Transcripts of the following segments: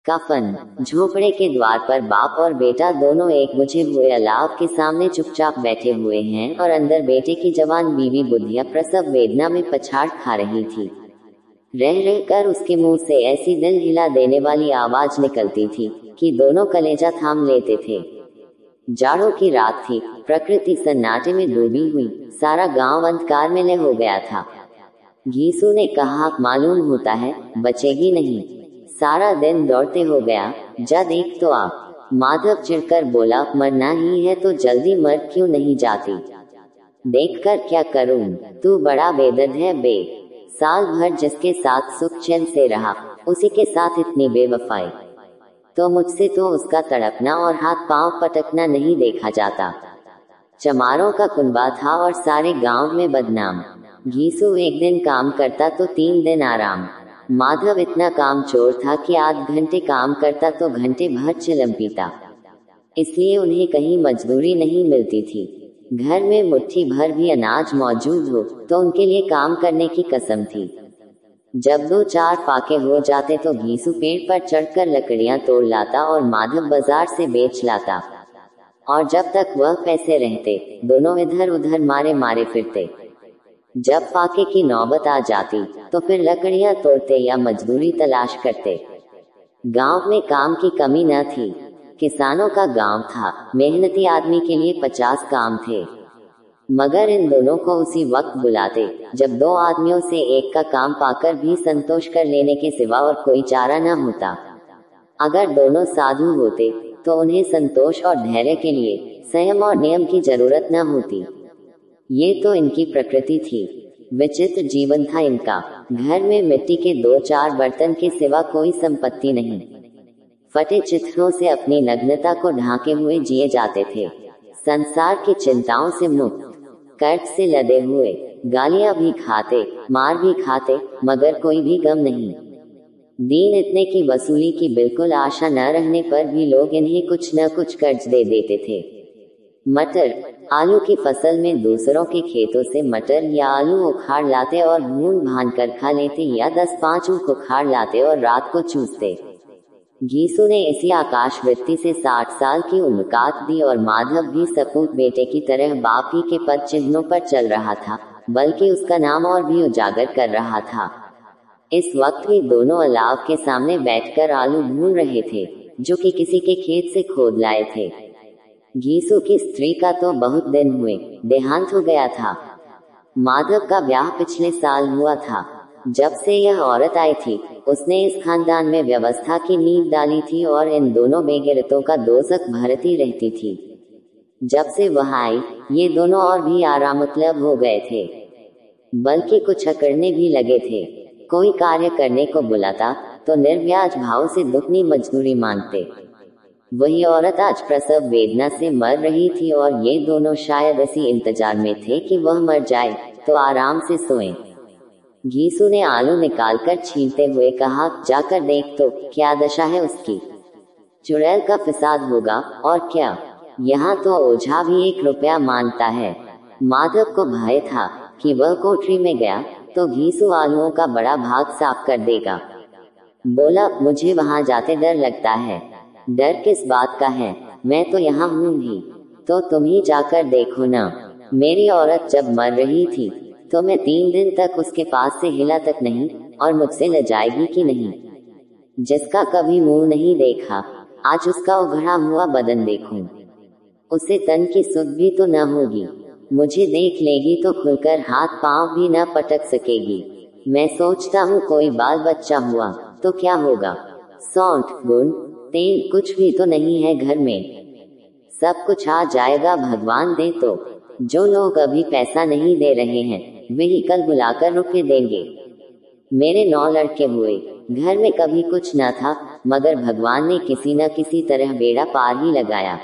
कफन। झोपड़े के द्वार पर बाप और बेटा दोनों एक बुझे हुए अलाव के सामने चुपचाप बैठे हुए हैं और अंदर बेटे की जवान बीवी बुधिया प्रसव वेदना में पछाड़ खा रही थी। रह रह कर उसके मुंह से ऐसी दिल हिला देने वाली आवाज निकलती थी कि दोनों कलेजा थाम लेते थे। जाड़ों की रात थी, प्रकृति सन्नाटे में डूबी हुई, सारा गांव अंधकार में लय हो गया था। घीसू ने कहा, मालूम होता है बचेगी नहीं, सारा दिन दौड़ते हो गया, जा देख तो आ। माधव चिढ़कर बोला, मरना ही है तो जल्दी मर क्यों नहीं जाती? देखकर क्या करूं, तू बड़ा बेदर्द है बे। साल भर जिसके साथ सुख चैन से रहा, उसी के साथ इतनी बेवफाई। तो मुझसे तो उसका तड़पना और हाथ पांव पटकना नहीं देखा जाता। चमारों का कुनबा था और सारे गांव में बदनाम। घीसू एक दिन काम करता तो 3 दिन आराम। माधव इतना काम चोर था कि आध घंटे काम करता तो घंटे भर चिलम पीता। इसलिए उन्हें कहीं मजदूरी नहीं मिलती थी। घर में मुट्ठी भर भी अनाज मौजूद हो तो उनके लिए काम करने की कसम थी। जब 2-4 पाके हो जाते तो घीसू पेड़ पर चढ़कर लकड़ियां तोड़ लाता और माधव बाजार से बेच लाता। और जब तक वह पैसे रहते, दोनों इधर उधर मारे मारे फिरते। जब फाके की नौबत आ जाती तो फिर लकड़ियां तोड़ते या मजदूरी तलाश करते। गांव में काम की कमी न थी। किसानों का गांव था, मेहनती आदमी के लिए 50 काम थे। मगर इन दोनों को उसी वक्त बुलाते जब 2 आदमियों से एक का काम पाकर भी संतोष कर लेने के सिवा और कोई चारा न होता। अगर दोनों साधु होते तो उन्हें संतोष और धैर्य के लिए संयम और नियम की जरूरत न होती। ये तो इनकी प्रकृति थी। विचित्र जीवन था इनका। घर में मिट्टी के 2-4 बर्तन के सिवा कोई संपत्ति नहीं। फटे चित्रों से अपनी नग्नता को ढांके हुए जिए जाते थे। संसार की चिंताओं से मुक्त, कर्ज से लदे हुए, गालियां भी खाते, मार भी खाते, मगर कोई भी गम नहीं। दीन इतने की वसूली की बिल्कुल आशा न रहने पर भी लोग इन्हें कुछ न कुछ कर्ज दे देते थे। मटर, आलू की फसल में दूसरों के खेतों से मटर या आलू उखाड़ लाते और भून भान कर खा लेते या 10-5 ऊख उखाड़ लाते और रात को चूसते। घीसू ने इसी आकाश वृत्ति से 60 साल की उम्र काट दी और माधव भी सपूत बेटे की तरह बाप ही के पद चिन्हों पर चल रहा था, बल्कि उसका नाम और भी उजागर कर रहा था। इस वक्त भी दोनों अलाव के सामने बैठकर आलू भून रहे थे, जो कि किसी के खेत से खोद लाए थे। घीसू की स्त्री का तो बहुत दिन हुए देहांत हो गया था। माधव का ब्याह पिछले साल हुआ था। जब से यह औरत आई थी, उसने इस खानदान में व्यवस्था की नींव डाली थी और इन दोनों बेगैरतों का दोजख भरती रहती थी। जब से वह आई, ये दोनों और भी आरामतलब हो गए थे, बल्कि कुछ अकड़ने भी लगे थे। कोई कार्य करने को बुलाता तो निर्व्याज भाव से दुगनी मजदूरी मांगते। वही औरत आज प्रसव वेदना से मर रही थी और ये दोनों शायद इसी इंतजार में थे कि वह मर जाए तो आराम से सोएं। घीसू ने आलू निकालकर छीलते हुए कहा, जाकर देख तो क्या दशा है उसकी। चुड़ैल का फिसाद होगा और क्या, यहाँ तो ओझा भी 1 रुपया मांगता है। माधव को भय था कि वह कोठरी में गया तो घीसू आलूओं का बड़ा भाग साफ कर देगा। बोला, मुझे वहाँ जाते डर लगता है। डर किस बात का है, मैं तो यहाँ हूँ ही, तो तुम ही जाकर देखो ना। मेरी औरत जब मर रही थी तो मैं 3 दिन तक उसके पास से हिला तक नहीं, और मुझसे ल जाएगी कि नहीं। जिसका कभी मुंह नहीं देखा, आज उसका उघड़ा हुआ बदन देखूं। उसे तन की सुध भी तो न होगी। मुझे देख लेगी तो खुलकर हाथ पांव भी न पटक सकेगी। मैं सोचता हूँ कोई बाल बच्चा हुआ तो क्या होगा। सौंठ, गुड़, तेल कुछ भी तो नहीं है घर में। सब कुछ आ जाएगा भगवान दे तो। जो लोग अभी पैसा नहीं दे रहे हैं, वही कल बुलाकर रुपए देंगे। मेरे 9 लड़के हुए, घर में कभी कुछ न था, मगर भगवान ने किसी न किसी तरह बेड़ा पार ही लगाया।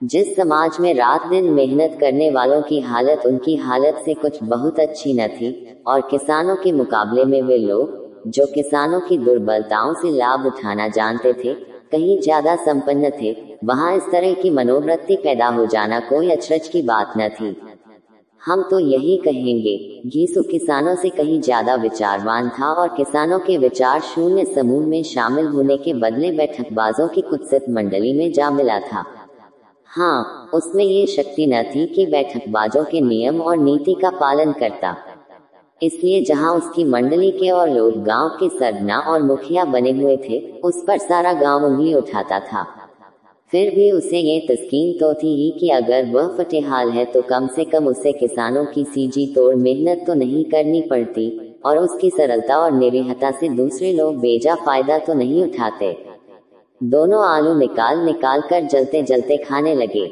जिस समाज में रात दिन मेहनत करने वालों की हालत उनकी हालत से कुछ बहुत अच्छी न थी, और किसानों के मुकाबले में वे लोग जो किसानों की दुर्बलताओं से लाभ उठाना जानते थे, कहीं ज्यादा संपन्न थे, वहां इस तरह की मनोवृत्ति पैदा हो जाना कोई अचरज की बात न थी। हम तो यही कहेंगे। घीसू किसानों से कहीं ज्यादा विचारवान था और किसानों के विचार शून्य समूह में शामिल होने के बदले बैठकबाजों की कुत्सित मंडली में जा मिला था। हाँ, उसमें ये शक्ति न थी कि बैठकबाजों के नियम और नीति का पालन करता। इसलिए जहां उसकी मंडली के और लोग गांव के सरगना और मुखिया बने हुए थे, उस पर सारा गांव उंगली उठाता था। फिर भी उसे ये तस्कीन तो थी ही कि अगर वह फटेहाल है तो कम से कम उसे किसानों की सीजी तोड़ मेहनत तो नहीं करनी पड़ती, और उसकी सरलता और निरीहता से दूसरे लोग बेजा फायदा तो नहीं उठाते। दोनों आलू निकाल निकाल कर जलते जलते खाने लगे।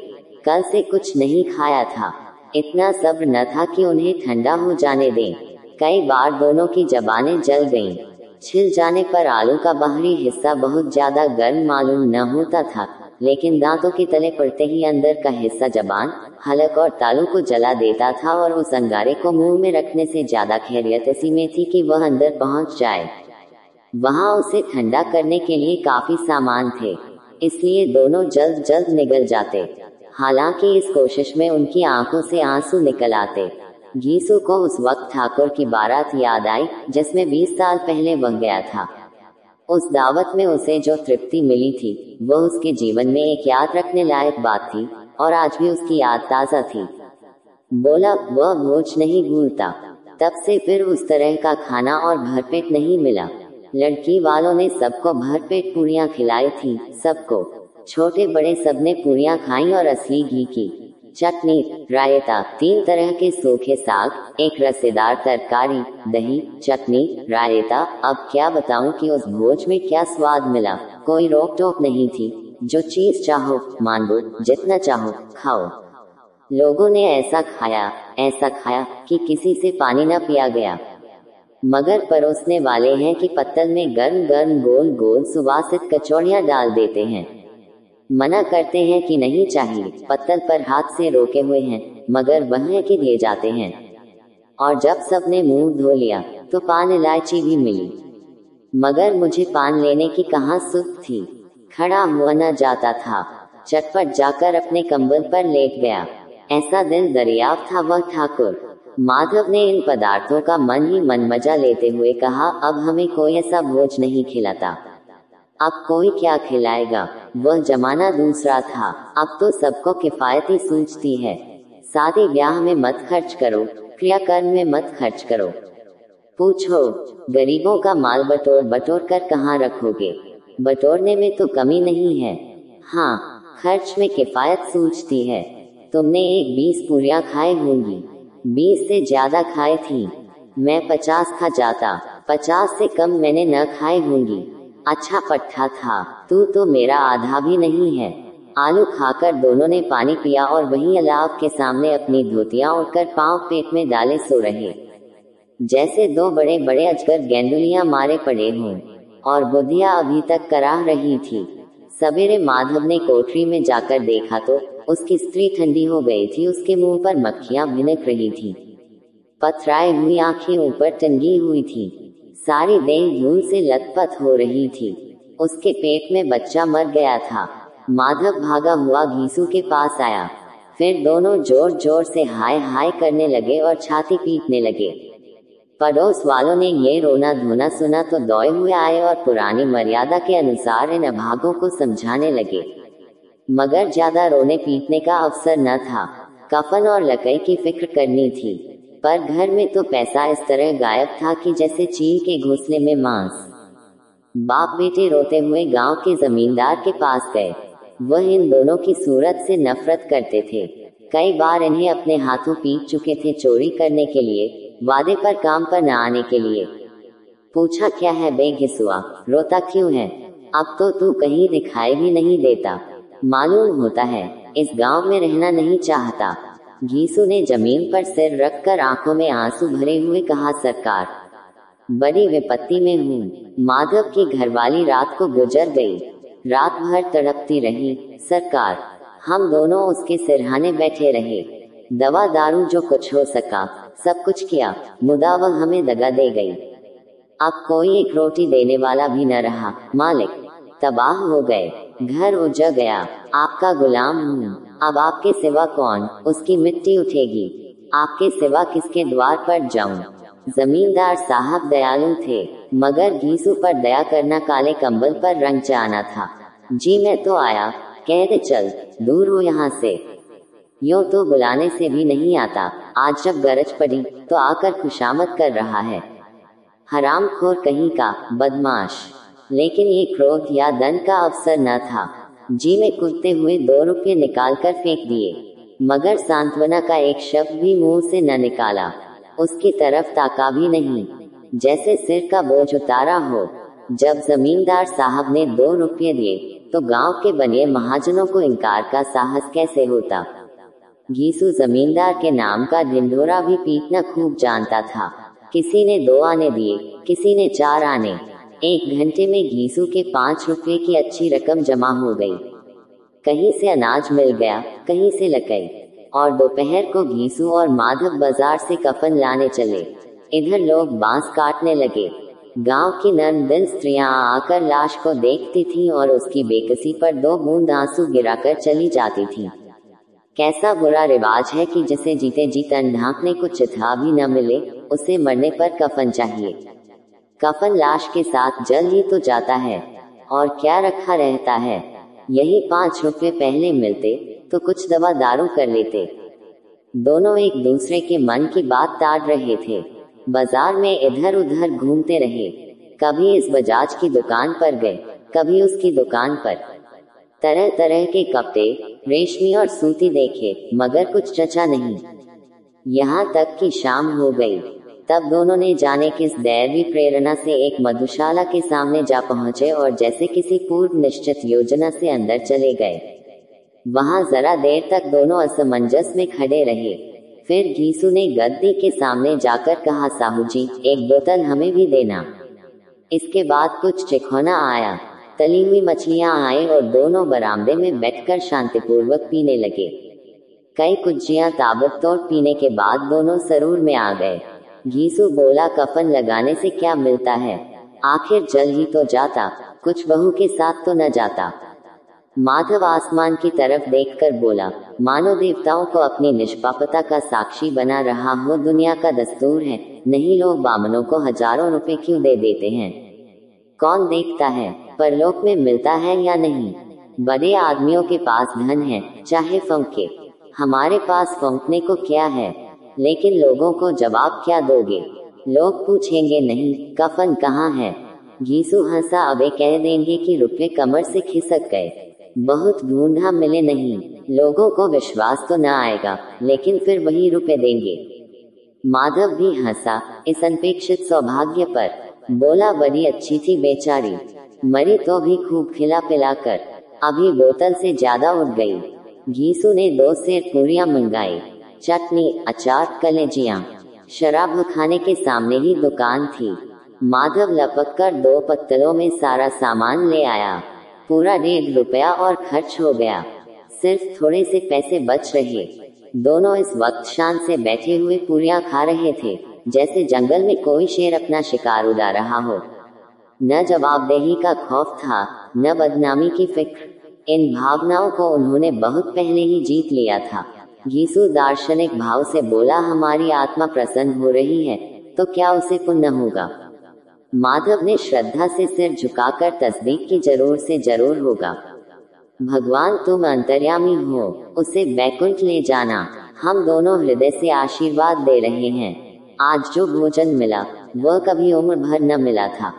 कल से कुछ नहीं खाया था। इतना सब्र न था कि उन्हें ठंडा हो जाने दें। कई बार दोनों की जबानें जल गईं। छिल जाने पर आलू का बाहरी हिस्सा बहुत ज्यादा गर्म मालूम न होता था, लेकिन दांतों के तले पड़ते ही अंदर का हिस्सा जबान, हलक और तालू को जला देता था, और उस अंगारे को मुंह में रखने से ज्यादा खैरियत इसी में थी कि वह अंदर पहुंच जाए। वहां उसे ठंडा करने के लिए काफी सामान थे, इसलिए दोनों जल्द जल्द निगल जाते। हालांकि इस कोशिश में उनकी आंखों से आंसू निकल आते। घीसू को उस वक्त ठाकुर की बारात याद आई, जिसमें 20 साल पहले वह गया था। उस दावत में उसे जो तृप्ति मिली थी, वह उसके जीवन में एक याद रखने लायक बात थी, और आज भी उसकी याद ताजा थी। बोला, वह भोज नहीं भूलता। तब से फिर उस तरह का खाना और भरपेट नहीं मिला। लड़की वालों ने सबको भरपेट पूरियां खिलाई थी, सबको, छोटे बड़े सबने पूरियां खाई, और असली घी की चटनी, रायता, 3 तरह के सूखे साग, एक रसेदार तरकारी, दही, चटनी, रायता। अब क्या बताऊं कि उस भोज में क्या स्वाद मिला। कोई रोक टोक नहीं थी। जो चीज चाहो मांगो, जितना चाहो खाओ। लोगों ने ऐसा खाया कि किसी से पानी न पिया गया। मगर परोसने वाले हैं कि पत्तल में गर्म गर्म गोल गोल सुवासित कचौड़ियां डाल देते हैं। मना करते हैं कि नहीं चाहिए, पत्तल पर हाथ से रोके हुए हैं, मगर वह है कि दिए जाते हैं। और जब सबने मुंह धो लिया तो पान इलायची भी मिली, मगर मुझे पान लेने की कहाँ सुध थी। खड़ा हुआ न जाता था। चटपट जाकर अपने कंबल पर लेट गया। ऐसा दिल दरियाव था वह ठाकुर। माधव ने इन पदार्थों का मन ही मन मजा लेते हुए कहा, अब हमें कोई ऐसा भोज नहीं खिलाता। अब कोई क्या खिलाएगा। वह जमाना दूसरा था। अब तो सबको किफायती सूझती है। शादी ब्याह में मत खर्च करो, क्रियाकर्म में मत खर्च करो। पूछो, गरीबों का माल बटोर बटोर कर कहाँ रखोगे। बटोरने में तो कमी नहीं है, हाँ, खर्च में किफायत सूझती है। तुमने 20 पूरियां खाए होंगी। 20 से ज्यादा खाए थी। मैं 50 खा जाता। 50 से कम मैंने न खाए होंगी। अच्छा पट्टा था। तू तो मेरा आधा भी नहीं है। आलू खाकर दोनों ने पानी पिया और वहीं अलाव के सामने अपनी धोतियां उड़कर पांव पेट में डाले सो रहे, जैसे 2 बड़े बड़े अजगर गेंडुलियां मारे पड़े हों। और बुधिया अभी तक कराह रही थी। सवेरे माधव ने कोठरी में जाकर देखा तो उसकी स्त्री ठंडी हो गई थी। उसके मुंह पर मक्खियां भिनक रही थी। पथराई हुई आंखें ऊपर टंगी हुई थी। सारी देह धूल से लथपथ हो रही थी। उसके पेट में बच्चा मर गया था। माधव भागा हुआ घीसू के पास आया। फिर दोनों जोर जोर से हाय हाय करने लगे और छाती पीटने लगे। पड़ोस वालों ने ये रोना धोना सुना तो दौड़े हुए आए और पुरानी मर्यादा के अनुसार इन अभागों को समझाने लगे। मगर ज्यादा रोने पीटने का अवसर न था। कफन और लकई की फिक्र करनी थी। पर घर में तो पैसा इस तरह गायब था कि जैसे चील के घोंसले में मांस। बाप बेटे रोते हुए गांव के जमींदार के पास गए। वह इन दोनों की सूरत से नफरत करते थे। कई बार इन्हें अपने हाथों पीट चुके थे चोरी करने के लिए, वादे पर काम पर न आने के लिए। पूछा, क्या है बे घिसुआ, रोता क्यों है। अब तो तू कहीं दिखाई भी नहीं देता। मालूम होता है इस गांव में रहना नहीं चाहता। घीसू ने जमीन पर सिर रखकर आंखों में आंसू भरे हुए कहा, सरकार, बड़ी विपत्ति में हूँ। माधव की घरवाली रात को गुजर गई। रात भर तड़पती रही। सरकार, हम दोनों उसके सिरहाने बैठे रहे। दवा दारू जो कुछ हो सका सब कुछ किया, मुदा वह हमें दगा दे गई। अब कोई एक रोटी देने वाला भी न रहा। मालिक, तबाह हो गए। घर उजड़ गया। आपका गुलाम हूँ। अब आपके सिवा कौन उसकी मिट्टी उठेगी। आपके सिवा किसके द्वार पर जाऊं। जमींदार साहब दयालु थे, मगर घीसू पर दया करना काले कंबल पर रंग जाना था। जी मैं तो आया, कह दे चल, दूर हो यहाँ से। यूं तो बुलाने से भी नहीं आता, आज जब गरज पड़ी तो आकर खुशामद कर रहा है। हरामखोर कहीं का, बदमाश। लेकिन ये क्रोध या दंड का अवसर न था। जी में कूदते हुए 2 रुपये निकालकर फेंक दिए, मगर सांत्वना का एक शब्द भी मुंह से न निकाला। उसकी तरफ ताका भी नहीं, जैसे सिर का बोझ उतारा हो। जब जमींदार साहब ने 2 रुपये दिए तो गांव के बनिए महाजनों को इनकार का साहस कैसे होता। घीसू जमींदार के नाम का ढिंढोरा भी पीटना खूब जानता था। किसी ने 2 आने दिए, किसी ने 4 आने। 1 घंटे में घीसू के 5 रुपये की अच्छी रकम जमा हो गई। कहीं से अनाज मिल गया, कहीं से लकई, और दोपहर को घीसू और माधव बाजार से कफन लाने चले। इधर लोग बांस काटने लगे। गांव की नर्मदिन स्त्रियां आकर लाश को देखती थीं और उसकी बेकसी पर 2 बूंद आंसू गिराकर चली जाती थीं। कैसा बुरा रिवाज है कि जिसे जीते जी तन ढांकने को चिथा भी न मिले, उसे मरने पर कफन चाहिए। कफन लाश के साथ जल ही तो जाता है, और क्या रखा रहता है। यही 5 रुपये पहले मिलते तो कुछ दवा दारू कर लेते। दोनों एक दूसरे के मन की बात ताड़ रहे थे। बाजार में इधर उधर घूमते रहे। कभी इस बजाज की दुकान पर गए, कभी उसकी दुकान पर। तरह तरह के कपड़े, रेशमी और सूती देखे, मगर कुछ जचा नहीं। यहाँ तक कि शाम हो गई। तब दोनों ने जाने किस दैवी प्रेरणा से एक मधुशाला के सामने जा पहुंचे और जैसे किसी पूर्व निश्चित योजना से अंदर चले गए। वहां जरा देर तक दोनों असमंजस में खड़े रहे। फिर घीसू ने गद्दी के सामने जाकर कहा, साहू जी, एक बोतल हमें भी देना। इसके बाद कुछ चिखौना आया, तली हुई मछलियां आई और दोनों बरामदे में बैठकर शांतिपूर्वक पीने लगे। कई कुज्जियां ताबड़तोड़ पीने के बाद दोनों सरूर में आ गए। घीसू बोला, कफन लगाने से क्या मिलता है, आखिर जल ही तो जाता, कुछ बहू के साथ तो न जाता। माधव आसमान की तरफ देखकर बोला, मानो देवताओं को अपनी निष्पापता का साक्षी बना रहा हो। दुनिया का दस्तूर है, नहीं लोग बामनों को हजारों रुपए क्यों दे देते हैं। कौन देखता है परलोक में मिलता है या नहीं। बड़े आदमियों के पास धन है, चाहे फौंके। हमारे पास फौंकने को क्या है, लेकिन लोगों को जवाब क्या दोगे। लोग पूछेंगे, नहीं कफन कहाँ है। घीसू हंसा, अबे कह देंगे कि रुपये कमर से खिसक गए, बहुत ढूंढा मिले नहीं। लोगों को विश्वास तो न आएगा, लेकिन फिर वही रुपए देंगे। माधव भी हंसा इस अनपेक्षित सौभाग्य पर। बोला, बड़ी अच्छी थी बेचारी, मरी तो भी खूब खिला पिलाकर, अभी बोतल से ज्यादा उठ गई। घीसू ने 2 सेर पूरियां मंगाई, चटनी, अचार, कलेजियां। शराब खाने के सामने ही दुकान थी। माधव लपक कर 2 पत्तलों में सारा सामान ले आया। पूरा 1.5 रुपया और खर्च हो गया। सिर्फ थोड़े से पैसे बच रहे। दोनों इस वक्त शान से बैठे हुए पूरियां खा रहे थे, जैसे जंगल में कोई शेर अपना शिकार उड़ा रहा हो। न जवाबदेही का खौफ था, न बदनामी की फिक्र। इन भावनाओं को उन्होंने बहुत पहले ही जीत लिया था। घीसू दार्शनिक भाव से बोला, हमारी आत्मा प्रसन्न हो रही है तो क्या उसे पुण्य होगा। माधव ने श्रद्धा से सिर झुकाकर तस्दीक की, जरूर से जरूर होगा। भगवान तुम अंतर्यामी हो, उसे बैकुंठ ले जाना। हम दोनों हृदय से आशीर्वाद दे रहे हैं। आज जो भोजन मिला वह कभी उम्र भर न मिला था।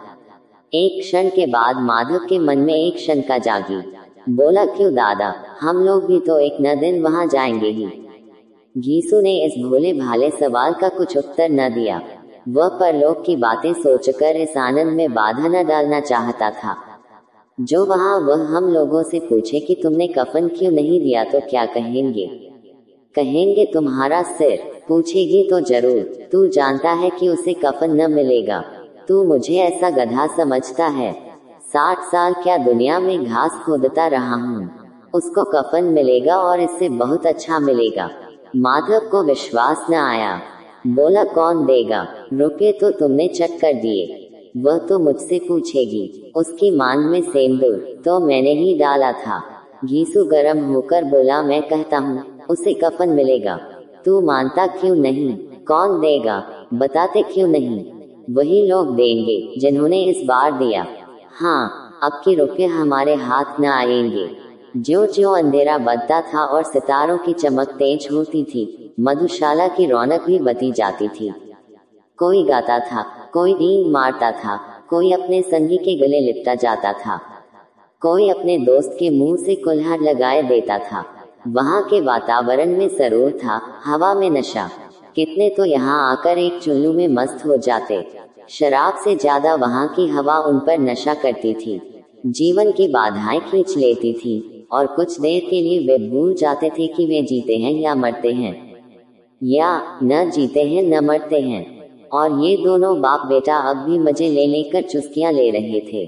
एक क्षण के बाद माधव के मन में एक शंका जागी। बोला, क्यों दादा, हम लोग भी तो एक न दिन वहां जाएंगे ही। घीसू ने इस भोले भाले सवाल का कुछ उत्तर न दिया। वह परलोक की बातें सोचकर इस आनंद में बाधा न डालना चाहता था। जो वहाँ वह हम लोगों से पूछे कि तुमने कफन क्यों नहीं दिया तो क्या कहेंगे। कहेंगे तुम्हारा सिर। पूछेगी तो जरूर, तू जानता है कि उसे कफन न मिलेगा। तू मुझे ऐसा गधा समझता है। 60 साल क्या दुनिया में घास खोदता रहा हूँ, उसको कफन मिलेगा और इससे बहुत अच्छा मिलेगा। माधव को विश्वास न आया। बोला, कौन देगा। रुपये तो तुमने चट कर दिए, वह तो मुझसे पूछेगी। उसकी मांग में सेंदूर तो मैंने ही डाला था। घीसू गरम होकर बोला, मैं कहता हूँ उसे कफन मिलेगा, तू मानता क्यों नहीं? कौन देगा? बताते क्यों नहीं? वही लोग देंगे जिन्होंने इस बार दिया। हाँ, अब के रुपए हमारे हाथ न आएंगे। ज्यों ज्यों अंधेरा बढ़ता था और सितारों की चमक तेज होती थी, मधुशाला की रौनक भी बढ़ती जाती थी। कोई गाता था, कोई नींद मारता था, कोई अपने संगी के गले लिपटा जाता था, कोई अपने दोस्त के मुंह से कुल्हाड़ लगाए देता था। वहां के वातावरण में सरूर था, हवा में नशा। कितने तो यहाँ आकर एक चुल्लू में मस्त हो जाते। शराब से ज्यादा वहां की हवा उन पर नशा करती थी, जीवन की बाधाएं खींच लेती थी, और कुछ देर के लिए वे भूल जाते थे कि वे जीते हैं या मरते हैं, या न जीते हैं न मरते हैं। और ये दोनों बाप बेटा अब भी मजे ले लेकर चुस्कियां ले रहे थे।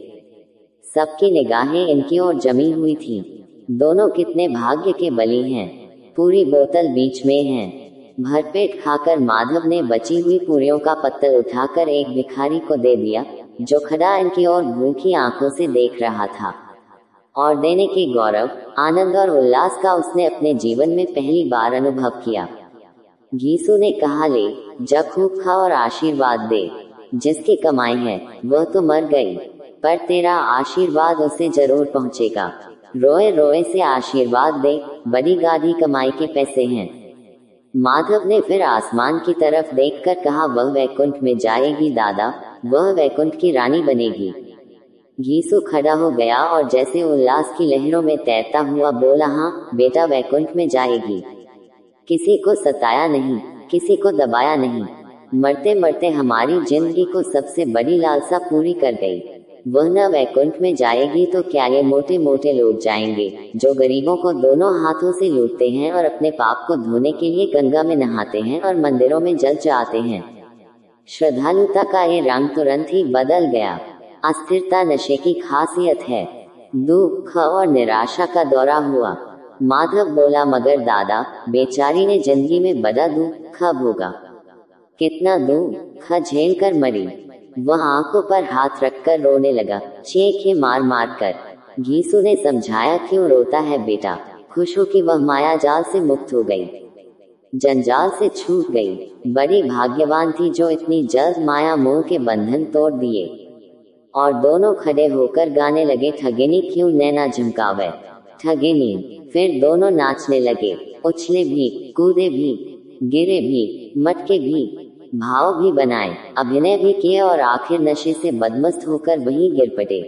सबकी निगाहें इनकी ओर जमी हुई थी। दोनों कितने भाग्य के बली हैं। पूरी बोतल बीच में है। भरपेट खाकर माधव ने बची हुई पूरियों का पत्तल उठाकर एक भिखारी को दे दिया, जो खड़ा इनकी ओर भूखी आंखों से देख रहा था। और देने के गौरव, आनंद और उल्लास का उसने अपने जीवन में पहली बार अनुभव किया। घीसू ने कहा, ले जा, खूब खा और आशीर्वाद दे। जिसकी कमाई है वह तो मर गई, पर तेरा आशीर्वाद उसे जरूर पहुंचेगा। रोए रोए से आशीर्वाद दे, बड़ी गाढ़ी कमाई के पैसे हैं। माधव ने फिर आसमान की तरफ देखकर कहा, वह वैकुंठ में जाएगी दादा, वह वैकुंठ की रानी बनेगी। घीसू खड़ा हो गया और जैसे उल्लास की लहरों में तैरता हुआ बोला, हाँ बेटा, वैकुंठ में जाएगी। किसी को सताया नहीं, किसी को दबाया नहीं, मरते मरते हमारी जिंदगी को सबसे बड़ी लालसा पूरी कर गई। वह न वैकुंठ में जाएगी तो क्या ये मोटे मोटे लोग जाएंगे, जो गरीबों को दोनों हाथों से लूटते हैं और अपने पाप को धोने के लिए गंगा में नहाते हैं और मंदिरों में जल चढ़ाते हैं। श्रद्धालुता का ये रंग तुरंत ही बदल गया। अस्थिरता नशे की खासियत है। दुख और निराशा का दौरा हुआ। माधव बोला, मगर दादा, बेचारी ने जिंदगी में बड़ा दुख भोगा। कितना दुख झेल कर मरी। वह आंखों पर हाथ रखकर रोने लगा, चीखें मार मार कर। घीसू ने समझाया, क्यों रोता है बेटा? खुश हो कि वह माया जाल से मुक्त हो गई, जंजाल से छूट गई। बड़ी भाग्यवान थी जो इतनी जल्द माया मोह के बंधन तोड़ दिए। और दोनों खड़े होकर गाने लगे, ठगिनी क्यों नैना झुमकावे, ठगिनी। फिर दोनों नाचने लगे, उछले भी, कूदे भी, गिरे भी, मटके भी, भाव भी बनाए, अभिनय भी किए और आखिर नशे से बदमस्त होकर वहीं गिर पड़े।